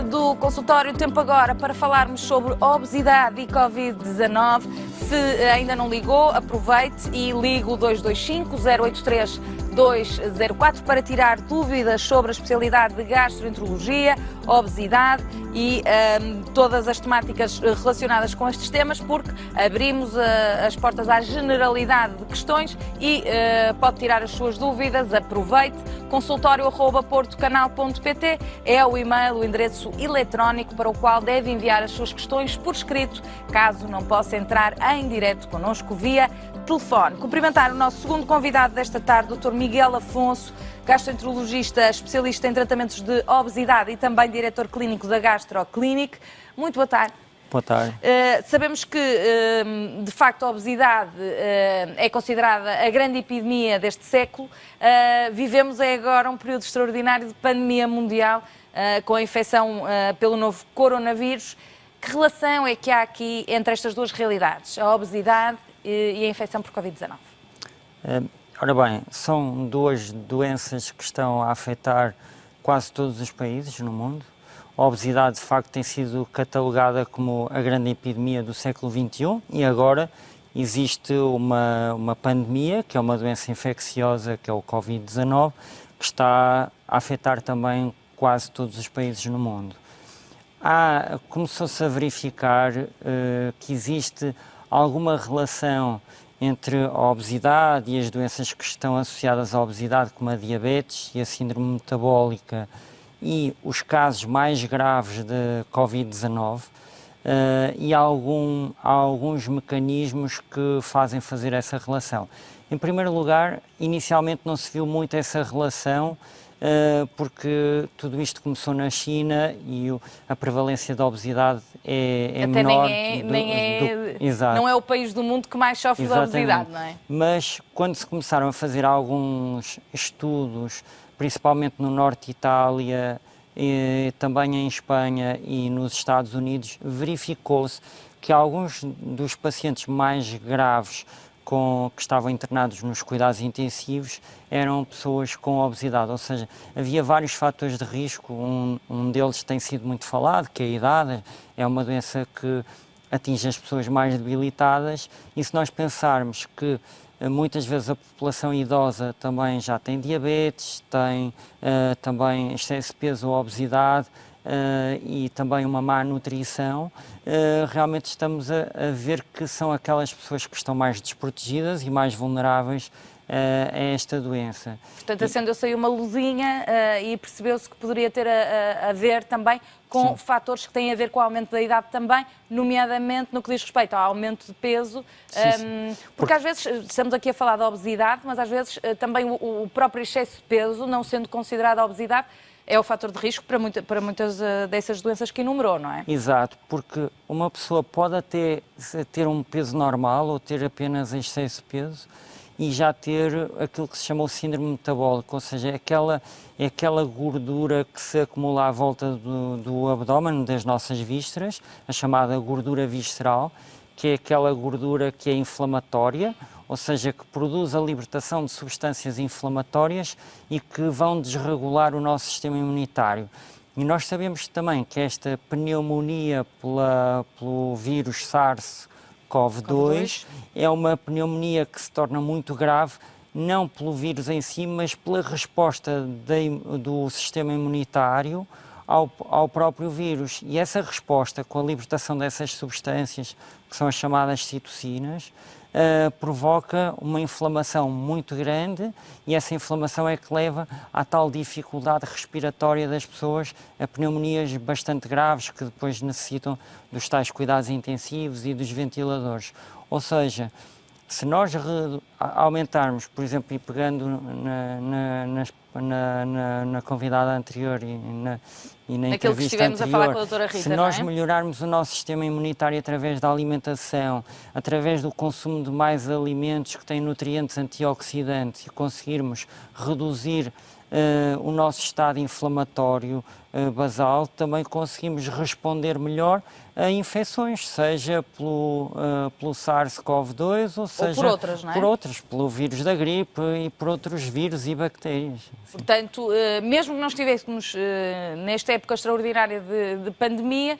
do consultório Tempo Agora para falarmos sobre obesidade e Covid-19. Se ainda não ligou, aproveite e ligue o 225-083-204 para tirar dúvidas sobre a especialidade de gastroenterologia, obesidade e todas as temáticas relacionadas com estes temas, porque abrimos as portas à generalidade de questões e pode tirar as suas dúvidas. Aproveite. Consultório@portocanal.pt é o e-mail, o endereço eletrónico para o qual deve enviar as suas questões por escrito, caso não possa entrar em direto connosco via telefone. Cumprimentar o nosso segundo convidado desta tarde, Dr. Miguel Afonso, gastroenterologista, especialista em tratamentos de obesidade e também diretor clínico da GastroClinic. Muito boa tarde. Boa tarde. Sabemos que, de facto, a obesidade é considerada a grande epidemia deste século. Vivemos agora um período extraordinário de pandemia mundial com a infecção pelo novo coronavírus. Que relação é que há aqui entre estas duas realidades, a obesidade e a infecção por Covid-19? Ora bem, são duas doenças que estão a afetar quase todos os países no mundo. A obesidade, de facto, tem sido catalogada como a grande epidemia do século XXI e agora existe uma pandemia, que é uma doença infecciosa, que é o Covid-19, que está a afetar também quase todos os países no mundo. Começou-se a verificar que existe alguma relação entre a obesidade e as doenças que estão associadas à obesidade, como a diabetes e a síndrome metabólica, e os casos mais graves de Covid-19, e há alguns mecanismos que fazem fazer essa relação. Em primeiro lugar, inicialmente não se viu muito essa relação, porque tudo isto começou na China e a prevalência da obesidade é até menor. Não é o país do mundo que mais sofre da obesidade, não é? Mas quando se começaram a fazer alguns estudos, principalmente no norte de Itália, e também em Espanha e nos Estados Unidos, verificou-se que alguns dos pacientes mais graves que estavam internados nos cuidados intensivos eram pessoas com obesidade, ou seja, havia vários fatores de risco. Um deles tem sido muito falado, que é a idade, é uma doença que atinge as pessoas mais debilitadas, e se nós pensarmos que muitas vezes a população idosa também já tem diabetes, tem também excesso de peso ou obesidade e também uma má nutrição, realmente estamos a ver que são aquelas pessoas que estão mais desprotegidas e mais vulneráveis a esta doença. Portanto, acendeu-se aí uma luzinha e percebeu-se que poderia ter a ver também com Sim. fatores que têm a ver com o aumento da idade também, nomeadamente no que diz respeito ao aumento de peso, porque às vezes estamos aqui a falar da obesidade, mas às vezes também o próprio excesso de peso, não sendo considerado a obesidade, é o fator de risco para muitas dessas doenças que enumerou, não é? Exato, porque uma pessoa pode até ter um peso normal ou ter apenas excesso de peso e já ter aquilo que se chama o síndrome metabólico, ou seja, é aquela gordura que se acumula à volta do abdômen, das nossas vísceras, a chamada gordura visceral, que é aquela gordura que é inflamatória, ou seja, que produz a libertação de substâncias inflamatórias e que vão desregular o nosso sistema imunitário. E nós sabemos também que esta pneumonia pelo vírus SARS-CoV-2 é uma pneumonia que se torna muito grave, não pelo vírus em si, mas pela resposta do sistema imunitário ao próprio vírus. E essa resposta, com a libertação dessas substâncias, que são as chamadas citocinas, provoca uma inflamação muito grande, e essa inflamação é que leva à tal dificuldade respiratória das pessoas, a pneumonias bastante graves que depois necessitam dos tais cuidados intensivos e dos ventiladores. Ou seja, se nós aumentarmos, por exemplo, e pegando na convidada anterior e na aquilo que entrevista estivemos anterior, a falar com a doutora Rita, se nós não é? melhorarmos o nosso sistema imunitário através da alimentação, através do consumo de mais alimentos que têm nutrientes antioxidantes e conseguirmos reduzir o nosso estado inflamatório basal, também conseguimos responder melhor a infecções, seja pelo SARS-CoV-2 ou seja por outras, não é? por outras, pelo vírus da gripe e por outros vírus e bactérias. Sim. Portanto, mesmo que não estivéssemos nesta época extraordinária de pandemia,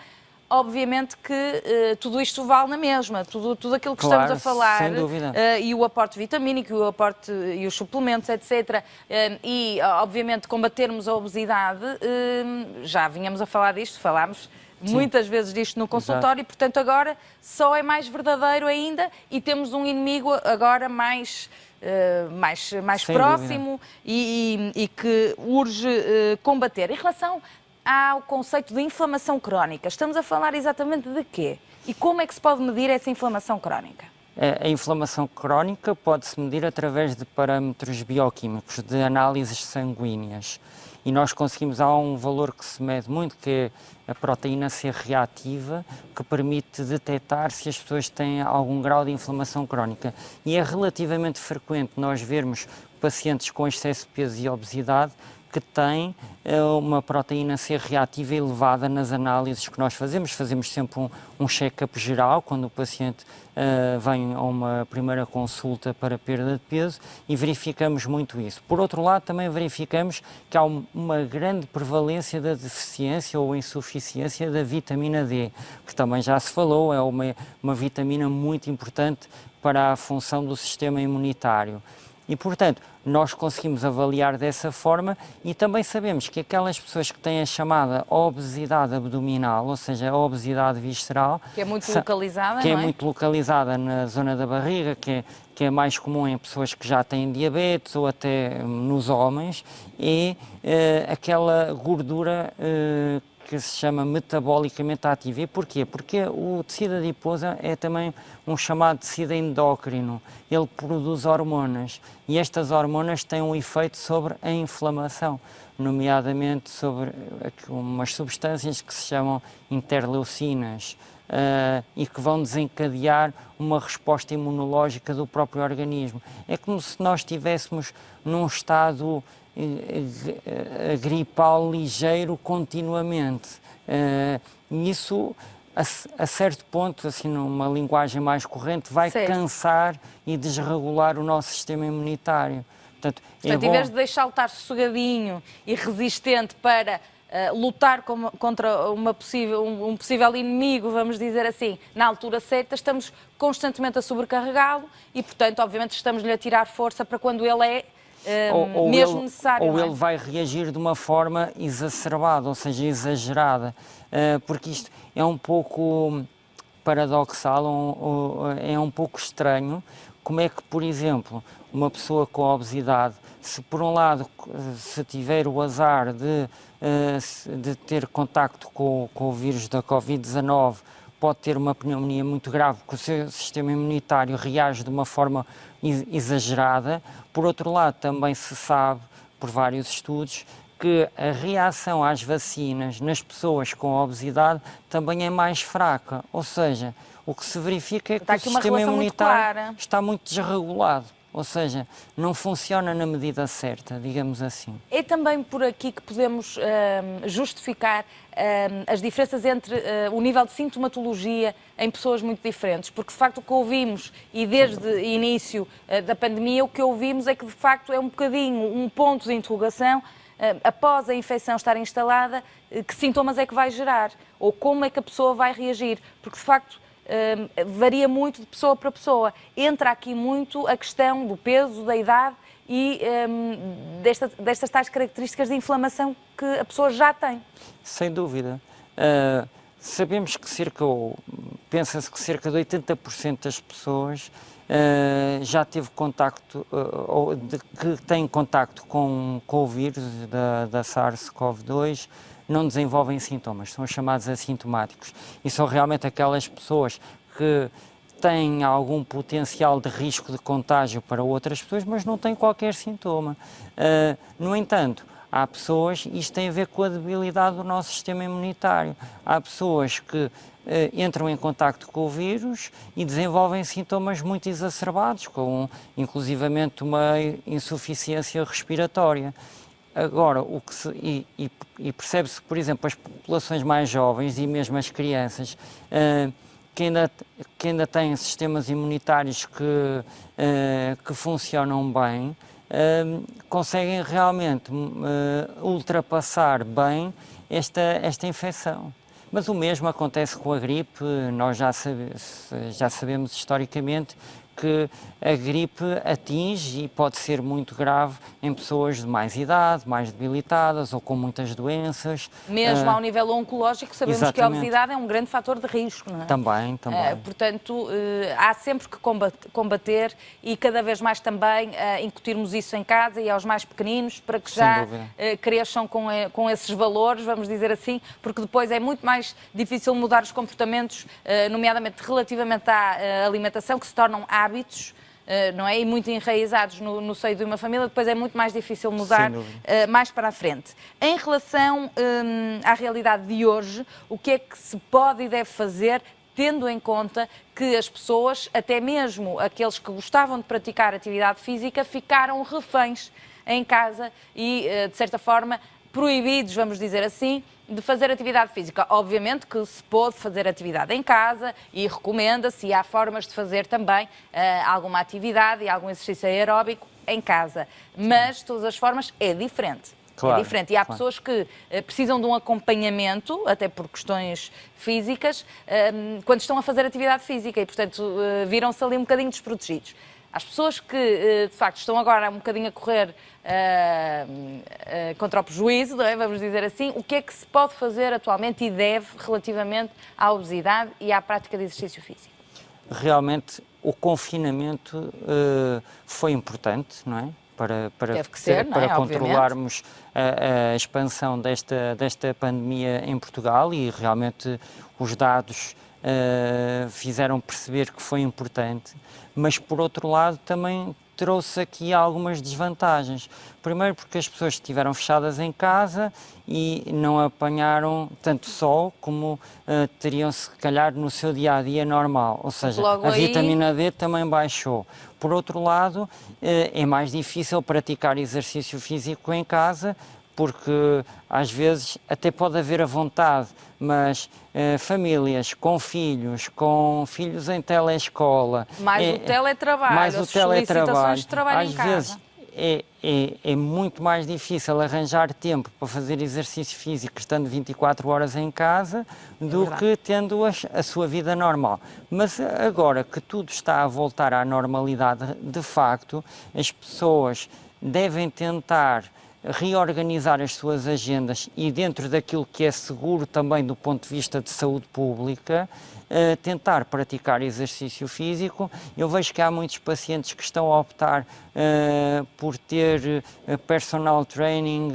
obviamente que tudo isto vale na mesma, tudo aquilo que Claro, estamos a falar, sem dúvida. E o aporte vitamínico, o aporte e os suplementos, etc. E, obviamente, combatermos a obesidade, já vinhamos a falar disto, falámos muitas vezes disto no consultório. Exato. E, portanto, agora só é mais verdadeiro ainda e temos um inimigo agora mais próximo e que urge combater. Em relação ao conceito de inflamação crónica, estamos a falar exatamente de quê? E como é que se pode medir essa inflamação crónica? A inflamação crónica pode-se medir através de parâmetros bioquímicos, de análises sanguíneas. E nós conseguimos, há um valor que se mede muito, que é a proteína C reativa, que permite detectar se as pessoas têm algum grau de inflamação crónica. E é relativamente frequente nós vermos pacientes com excesso de peso e obesidade que têm uma proteína C reativa elevada nas análises que nós fazemos. Fazemos sempre um check-up geral, quando o paciente vem a uma primeira consulta para perda de peso, e verificamos muito isso. Por outro lado, também verificamos que há uma grande prevalência da deficiência ou insuficiência da vitamina D, que também já se falou, é uma vitamina muito importante para a função do sistema imunitário. E, portanto, nós conseguimos avaliar dessa forma e também sabemos que aquelas pessoas que têm a chamada obesidade abdominal, ou seja, a obesidade visceral... Que é muito localizada, que não é? É muito localizada na zona da barriga, que é mais comum em pessoas que já têm diabetes ou até nos homens, e aquela gordura que se chama metabolicamente ativa. E porquê? Porque o tecido adiposo é também um chamado tecido endócrino. Ele produz hormonas e estas hormonas têm um efeito sobre a inflamação, nomeadamente sobre umas substâncias que se chamam interleucinas e que vão desencadear uma resposta imunológica do próprio organismo. É como se nós estivéssemos num estado gripal ligeiro continuamente. E isso, a certo ponto, assim, numa linguagem mais corrente, vai cansar e desregular o nosso sistema imunitário. Portanto, em vez de deixá-lo estar sossegadinho e resistente para lutar contra um possível inimigo, vamos dizer assim, na altura certa, estamos constantemente a sobrecarregá-lo e, portanto, obviamente, estamos-lhe a tirar força para quando ele é mesmo necessário. Ou ele vai reagir de uma forma exacerbada, ou seja, exagerada, porque isto é um pouco paradoxal, é um pouco estranho. Como é que, por exemplo, uma pessoa com obesidade, se por um lado se tiver o azar de ter contacto com o vírus da Covid-19, pode ter uma pneumonia muito grave, porque o seu sistema imunitário reage de uma forma exagerada. Por outro lado, também se sabe, por vários estudos, que a reação às vacinas nas pessoas com obesidade também é mais fraca. Ou seja, o que se verifica é que o sistema imunitário está muito desregulado. Ou seja, não funciona na medida certa, digamos assim. É também por aqui que podemos justificar as diferenças entre o nível de sintomatologia em pessoas muito diferentes, porque de facto o que ouvimos, e desde o início da pandemia, o que ouvimos é que de facto é um bocadinho um ponto de interrogação, após a infecção estar instalada, que sintomas é que vai gerar, ou como é que a pessoa vai reagir, porque de facto varia muito de pessoa para pessoa. Entra aqui muito a questão do peso, da idade e destas tais características de inflamação que a pessoa já tem. Sem dúvida. Sabemos que pensa-se que cerca de 80% das pessoas já teve contacto, que têm contacto com o vírus da SARS-CoV-2, não desenvolvem sintomas, são chamados assintomáticos. E são realmente aquelas pessoas que têm algum potencial de risco de contágio para outras pessoas, mas não têm qualquer sintoma. No entanto, há pessoas, isto tem a ver com a debilidade do nosso sistema imunitário. Há pessoas que entram em contacto com o vírus e desenvolvem sintomas muito exacerbados, com inclusivamente uma insuficiência respiratória. agora, e percebe-se que, por exemplo, as populações mais jovens e mesmo as crianças, que ainda têm sistemas imunitários que funcionam bem, conseguem realmente ultrapassar bem esta infecção. Mas o mesmo acontece com a gripe. Nós já sabemos historicamente que a gripe atinge e pode ser muito grave em pessoas de mais idade, mais debilitadas ou com muitas doenças. Mesmo ao nível oncológico, sabemos exatamente. que a obesidade é um grande fator de risco, não é? Também. Portanto, há sempre que combater e cada vez mais também incutirmos isso em casa e aos mais pequeninos para que já cresçam com esses valores, vamos dizer assim, porque depois é muito mais difícil mudar os comportamentos, nomeadamente relativamente à alimentação, que se tornam hábitos, não é? E muito enraizados no seio de uma família, depois é muito mais difícil mudar mais para a frente. Em relação à realidade de hoje, o que é que se pode e deve fazer, tendo em conta que as pessoas, até mesmo aqueles que gostavam de praticar atividade física, ficaram reféns em casa e, de certa forma, proibidos, vamos dizer assim, de fazer atividade física. Obviamente que se pode fazer atividade em casa e recomenda-se, e há formas de fazer também alguma atividade e algum exercício aeróbico em casa. Mas, de todas as formas, é diferente. Claro, é diferente. E há pessoas que precisam de um acompanhamento, até por questões físicas, quando estão a fazer atividade física e, portanto, viram-se ali um bocadinho desprotegidos. As pessoas que, de facto, estão agora um bocadinho a correr contra o prejuízo, não é? Vamos dizer assim, o que é que se pode fazer atualmente e deve relativamente à obesidade e à prática de exercício físico? Realmente, o confinamento foi importante, não é? Para controlarmos a expansão desta pandemia em Portugal, e realmente os dados fizeram perceber que foi importante, mas por outro lado também trouxe aqui algumas desvantagens. Primeiro porque as pessoas estiveram fechadas em casa e não apanharam tanto sol como teriam se calhar no seu dia-a-dia normal, ou seja, a vitamina D também baixou. Por outro lado, é mais difícil praticar exercício físico em casa, porque às vezes até pode haver a vontade, mas famílias com filhos em telescola... Mais o teletrabalho, as solicitações de trabalho em casa. Às vezes é muito mais difícil arranjar tempo para fazer exercício físico estando 24 horas em casa do que tendo a sua vida normal. Mas agora que tudo está a voltar à normalidade, de facto, as pessoas devem tentar reorganizar as suas agendas e, dentro daquilo que é seguro também do ponto de vista de saúde pública, tentar praticar exercício físico. Eu vejo que há muitos pacientes que estão a optar por ter personal training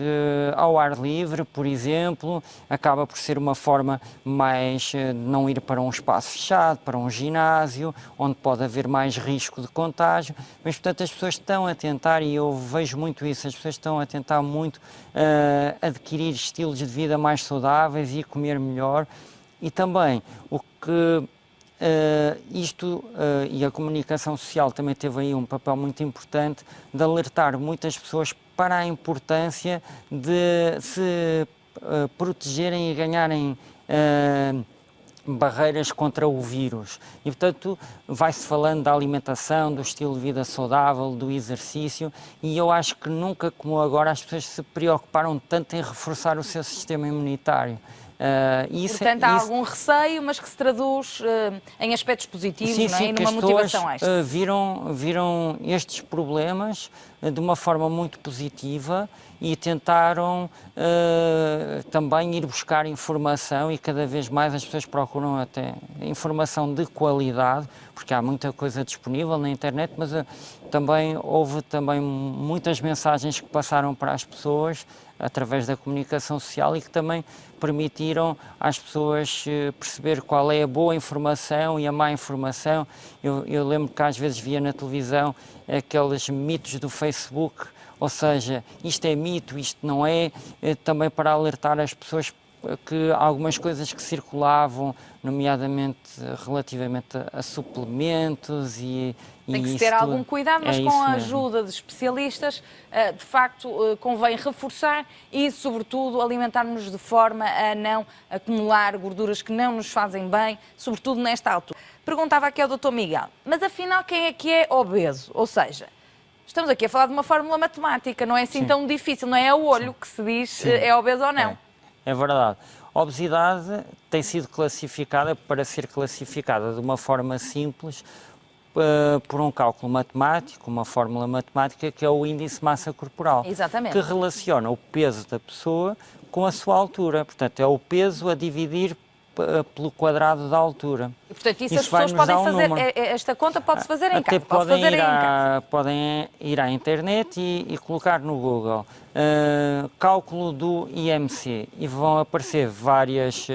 ao ar livre, por exemplo. Acaba por ser uma forma mais de não ir para um espaço fechado, para um ginásio, onde pode haver mais risco de contágio. Mas, portanto, as pessoas estão a tentar, e eu vejo muito isso, as pessoas estão a tentar muito adquirir estilos de vida mais saudáveis e comer melhor. E também o que e a comunicação social também teve aí um papel muito importante de alertar muitas pessoas para a importância de se protegerem e ganharem barreiras contra o vírus. E, portanto, vai-se falando da alimentação, do estilo de vida saudável, do exercício, e eu acho que nunca como agora as pessoas se preocuparam tanto em reforçar o seu sistema imunitário. Portanto, há algum receio, mas que se traduz em aspectos positivos, sim, não é? Sim, E numa motivação extra. Viram estes problemas de uma forma muito positiva e tentaram também ir buscar informação, e cada vez mais as pessoas procuram até informação de qualidade, porque há muita coisa disponível na internet, mas houve muitas mensagens que passaram para as pessoas através da comunicação social e que também permitiram às pessoas perceber qual é a boa informação e a má informação. Eu lembro que às vezes via na televisão aqueles mitos do Facebook, ou seja, isto é mito, isto não é, também para alertar as pessoas que algumas coisas que circulavam, nomeadamente relativamente a suplementos tem que isso ter algum cuidado, mas com a mesmo. ajuda de especialistas, de facto, convém reforçar e, sobretudo, alimentar-nos de forma a não acumular gorduras que não nos fazem bem, sobretudo nesta altura. Perguntava aqui ao Dr. Miguel, mas afinal quem é que é obeso? Ou seja, estamos aqui a falar de uma fórmula matemática, não é assim tão difícil, não é a olho que se diz é obeso ou não. É verdade. A obesidade tem sido classificada, para ser classificada de uma forma simples, por um cálculo matemático, uma fórmula matemática, que é o índice de massa corporal. Exatamente. Que relaciona o peso da pessoa com a sua altura. Portanto, é o peso a dividir pelo quadrado da altura. E, portanto, isso as pessoas podem fazer, esta conta pode-se fazer em casa. Podem ir à internet e colocar no Google cálculo do IMC e vão aparecer várias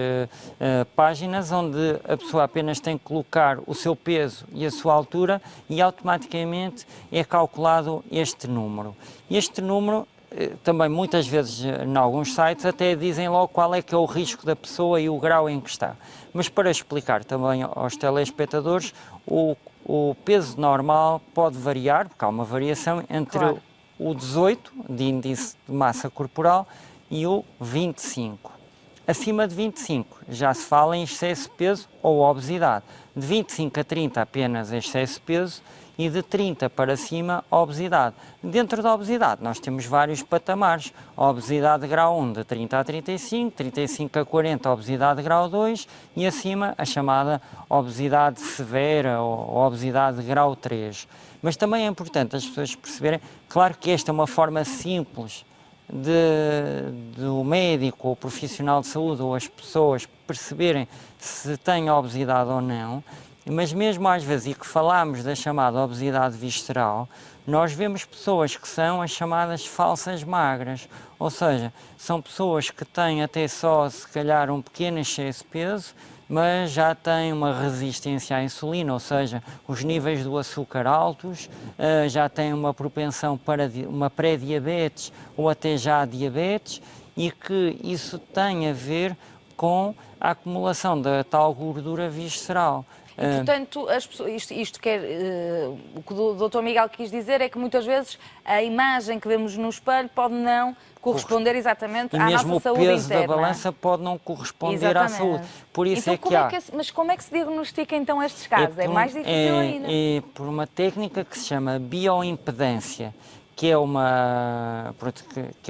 páginas onde a pessoa apenas tem que colocar o seu peso e a sua altura e automaticamente é calculado este número. Este número também muitas vezes em alguns sites até dizem logo qual é que é o risco da pessoa e o grau em que está. Mas para explicar também aos telespectadores, o peso normal pode variar, porque há uma variação entre o 18 de índice de massa corporal e o 25. Acima de 25 já se fala em excesso de peso ou obesidade. De 25 a 30 apenas excesso de peso e de 30 para cima obesidade. Dentro da obesidade nós temos vários patamares. A obesidade de grau 1 de 30 a 35, 35 a 40 obesidade de grau 2 e acima a chamada obesidade severa ou obesidade de grau 3. Mas também é importante as pessoas perceberem, claro que esta é uma forma simples do médico ou profissional de saúde ou as pessoas perceberem se têm obesidade ou não, mas mesmo às vezes, e que falamos da chamada obesidade visceral, nós vemos pessoas que são as chamadas falsas magras, ou seja, são pessoas que têm até só se calhar um pequeno excesso de peso, mas já têm uma resistência à insulina, ou seja, os níveis do açúcar altos, já têm uma propensão para uma pré-diabetes ou até já diabetes, e que isso tem a ver com a acumulação da tal gordura visceral. E, portanto, as pessoas, isto quer, o que o Dr. Miguel quis dizer é que muitas vezes a imagem que vemos no espelho pode não corresponder exatamente à nossa saúde interna. E mesmo o peso da balança pode não corresponder à saúde. Por isso então, mas como é que se diagnostica então estes casos? É mais difícil ainda. É por uma técnica que se chama bioimpedância, que é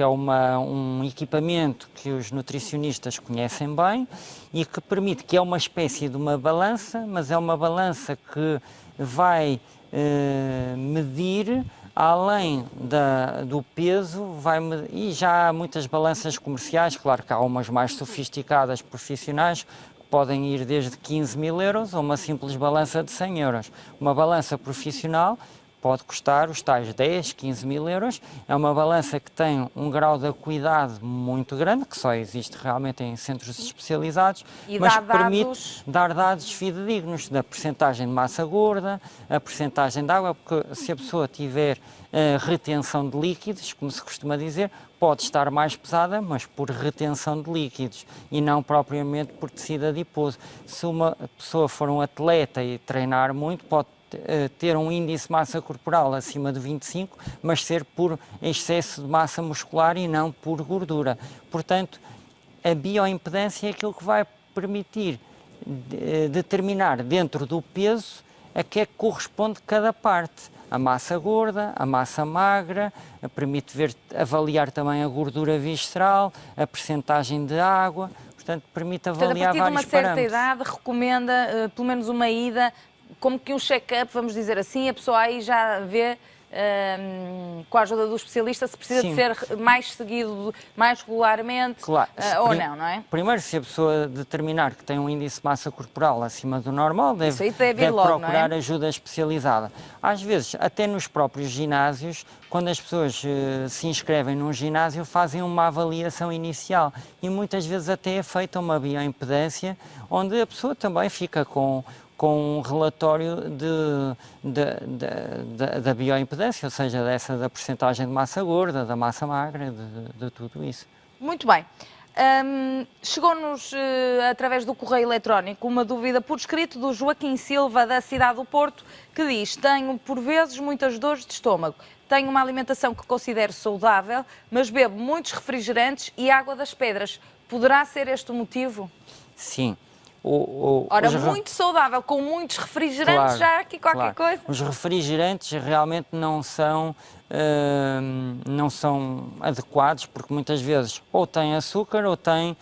um equipamento que os nutricionistas conhecem bem e que permite, que é uma espécie de uma balança, mas é uma balança que vai medir além do peso, e já há muitas balanças comerciais, claro que há umas mais sofisticadas, profissionais, que podem ir desde 15.000 euros a uma simples balança de 100 euros. Uma balança profissional pode custar os tais 10, 15.000 euros. É uma balança que tem um grau de acuidade muito grande, que só existe realmente em centros especializados, mas que permite dar dados fidedignos da percentagem de massa gorda, a percentagem de água, porque se a pessoa tiver retenção de líquidos, como se costuma dizer, pode estar mais pesada, mas por retenção de líquidos e não propriamente por tecido adiposo. Se uma pessoa for um atleta e treinar muito, pode ter um índice de massa corporal acima de 25, mas ser por excesso de massa muscular e não por gordura. Portanto, a bioimpedância é aquilo que vai permitir determinar dentro do peso a que é que corresponde cada parte. A massa gorda, a massa magra, permite avaliar também a gordura visceral, a percentagem de água, portanto, permite avaliar vários parâmetros. A partir de uma certa idade, recomenda pelo menos uma ida, como que um check-up, vamos dizer assim, a pessoa aí já vê, com a ajuda do especialista, se precisa de ser mais seguido, mais regularmente, claro, ou não é? Primeiro, se a pessoa determinar que tem um índice de massa corporal acima do normal, deve logo, procurar não é? ajuda especializada. Às vezes, até nos próprios ginásios, quando as pessoas se inscrevem num ginásio, fazem uma avaliação inicial e muitas vezes até é feita uma bioimpedância, onde a pessoa também fica com um relatório da bioimpedância, ou seja, da percentagem de massa gorda, da massa magra, de tudo isso. Muito bem. Chegou-nos, através do correio eletrónico, uma dúvida por escrito do Joaquim Silva, da cidade do Porto, que diz: tenho, por vezes, muitas dores de estômago. Tenho uma alimentação que considero saudável, mas bebo muitos refrigerantes e água das pedras. Poderá ser este o motivo? Sim. Ora, muito saudável, com muitos refrigerantes, claro, já há aqui qualquer coisa. Os refrigerantes realmente não são adequados, porque muitas vezes ou têm açúcar ou têm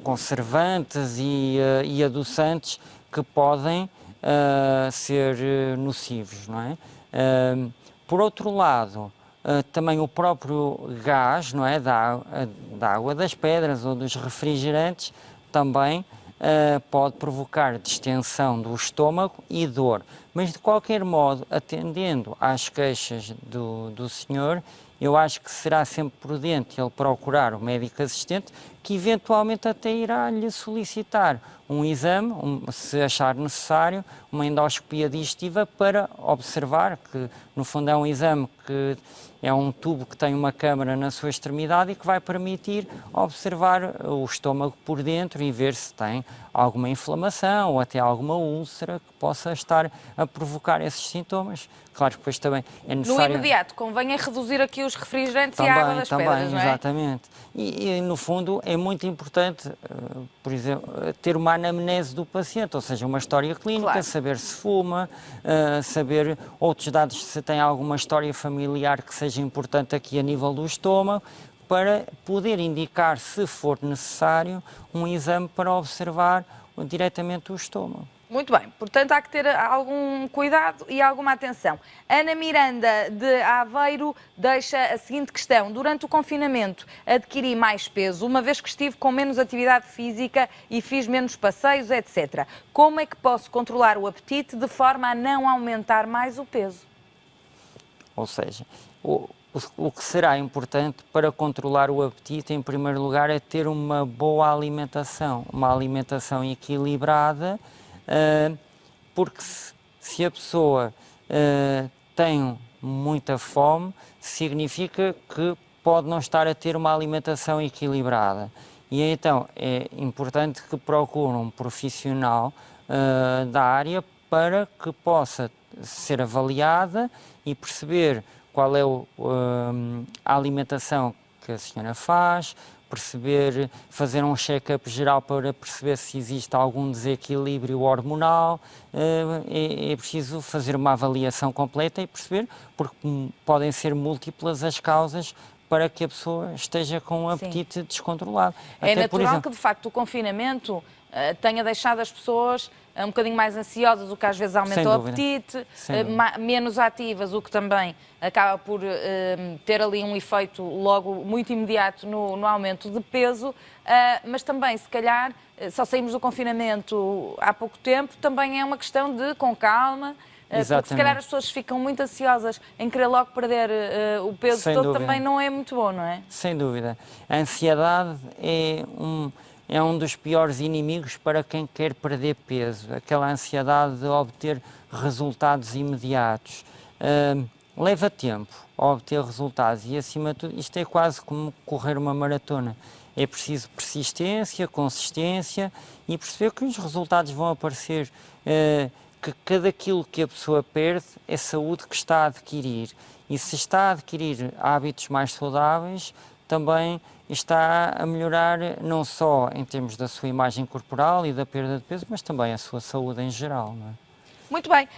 conservantes e adoçantes que podem ser nocivos, não é? Por outro lado, também o próprio gás, não é, da água das pedras ou dos refrigerantes também pode provocar distensão do estômago e dor. Mas, de qualquer modo, atendendo às queixas do senhor, eu acho que será sempre prudente ele procurar o médico assistente, que eventualmente até irá lhe solicitar um exame, se achar necessário, uma endoscopia digestiva para observar que, no fundo, é um exame que é um tubo que tem uma câmara na sua extremidade e que vai permitir observar o estômago por dentro e ver se tem alguma inflamação ou até alguma úlcera que possa estar a provocar esses sintomas. Claro que depois também é necessário... No imediato, convém é reduzir aqui os refrigerantes e a água das pedras, não é? Exatamente. E, no fundo, é muito importante, por exemplo, ter uma anamnese do paciente, ou seja, uma história clínica, claro. Saber se fuma, saber outros dados, se tem alguma história familiar que seja importante aqui a nível do estômago, para poder indicar, se for necessário, um exame para observar diretamente o estômago. Muito bem, portanto há que ter algum cuidado e alguma atenção. Ana Miranda, de Aveiro, deixa a seguinte questão: durante o confinamento adquiri mais peso, uma vez que estive com menos atividade física e fiz menos passeios, etc. Como é que posso controlar o apetite de forma a não aumentar mais o peso? Ou seja, o que será importante para controlar o apetite, em primeiro lugar, é ter uma boa alimentação, uma alimentação equilibrada, porque se a pessoa tem muita fome, significa que pode não estar a ter uma alimentação equilibrada. E então é importante que procure um profissional da área para que possa ser avaliada e perceber qual é a alimentação que a senhora faz, fazer um check-up geral para perceber se existe algum desequilíbrio hormonal. É preciso fazer uma avaliação completa e perceber, porque podem ser múltiplas as causas para que a pessoa esteja com um apetite descontrolado. É até, natural que, de facto, o confinamento tenha deixado as pessoas um bocadinho mais ansiosas, o que às vezes aumenta o apetite, menos ativas, o que também acaba por ter ali um efeito logo muito imediato no aumento de peso, mas também, se calhar, só saímos do confinamento há pouco tempo, também é uma questão de, com calma, porque se calhar as pessoas ficam muito ansiosas em querer logo perder o peso todo, também não é muito bom, não é? Sem dúvida. A ansiedade é um dos piores inimigos para quem quer perder peso, aquela ansiedade de obter resultados imediatos. Leva tempo a obter resultados e, acima de tudo, isto é quase como correr uma maratona. É preciso persistência, consistência e perceber que os resultados vão aparecer, que cada quilo que a pessoa perde é saúde que está a adquirir. E se está a adquirir hábitos mais saudáveis, também está a melhorar não só em termos da sua imagem corporal e da perda de peso, mas também a sua saúde em geral, não é? Muito bem.